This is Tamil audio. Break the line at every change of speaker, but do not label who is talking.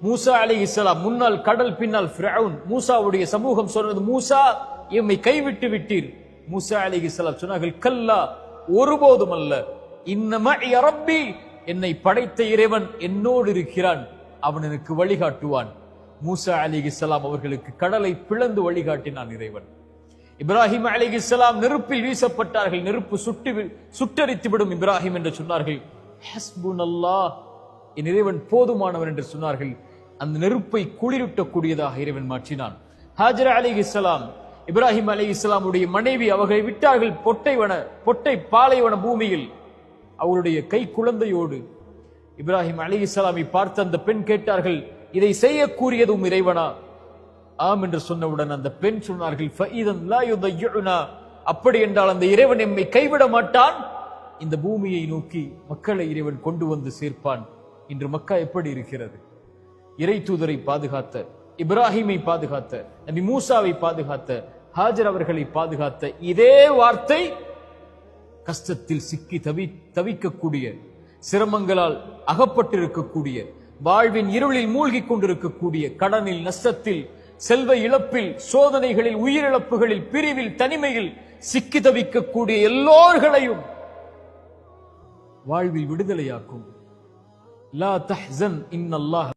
மூசா அலைஹிஸ்ஸலாம் முன்னால் கடல், பின்னால் ஃபிரௌன். மூசாவுடைய சமூகம் சொன்னது, மூசா எம்மை கைவிட்டு விட்டீர். மூசா அலைஹிஸ்ஸலாம் சொன்னார்கள், கல்லா, ஒருபோதும் அல்ல. இன்னம ரப்பி, என்னை படைத்த இறைவன் என்னோடு இருக்கிறான், அவன் எனக்கு வழிகாட்டுவான். மூசா அலைஹிஸ்ஸலாம் அவர்களுக்கு கடலை பிளந்து வழிகாட்டினான் இறைவன். இப்ராஹிம் அலைஹிஸ்ஸலாம் நெருப்பில் வீசப்பட்டார்கள். நெருப்பு சுட்டரித்து விடும் இப்ராஹிம் என்று சொன்னார்கள். ஹஸ்புனல்லாஹ், என் இறைவன் போதுமானவன் என்று சொன்னார்கள். அந்த நெருப்பை குளிரூட்டக்கூடியதாக இறைவன் மாற்றினான். ஹாஜரா அலைஹிஸ்ஸலாம், இப்ராஹிம் அலைஹிஸ்ஸலாமுடைய மனைவி, அவர்களை விட்டார்கள் பொட்டை பாலைவன பூமியில் அவருடைய கை குழந்தையோடு. இப்ராஹிம் அலைஹிஸ்ஸலாமை பார்த்து அந்த பெண் கேட்டார்கள், இதை செய்யக்கூடியதும் இறைவனா? ஆம் என்று சொன்னவுடன் அந்த பெண் சொன்னார்கள், ஃபஇதன் லா யுதையுனா, அப்படி என்றால் அந்த இறைவன் எம்மை கைவிட மாட்டான். இந்த பூமியை நோக்கி மக்களை இறைவன் கொண்டு வந்து சேர்ப்பான். இன்று மக்கா எப்படி இருக்கிறது? இறை தூதரை பாதுகாத்த, இப்ராஹிமை பாதுகாத்த, நபி மூசாவை பாதுகாத்த, ஹாஜர் அவர்களை பாதுகாத்த இதே வார்த்தை கஷ்டத்தில் சிக்கி தவிக்கக்கூடிய, சிரமங்களால் அகப்பட்டிருக்கக்கூடிய, வாழ்வின் இருளில் மூழ்கி கொண்டிருக்கக்கூடிய, கடனில், நஷ்டத்தில், செல்வ இழப்பில், சோதனைகளில், உயிரிழப்புகளில், பிரிவில், தனிமையில் சிக்கி தவிக்கக்கூடிய எல்லோர்களையும் வாழ்வில் விடுதலையாக்கும். லா தஹ்சன் இன்னல்லாஹ்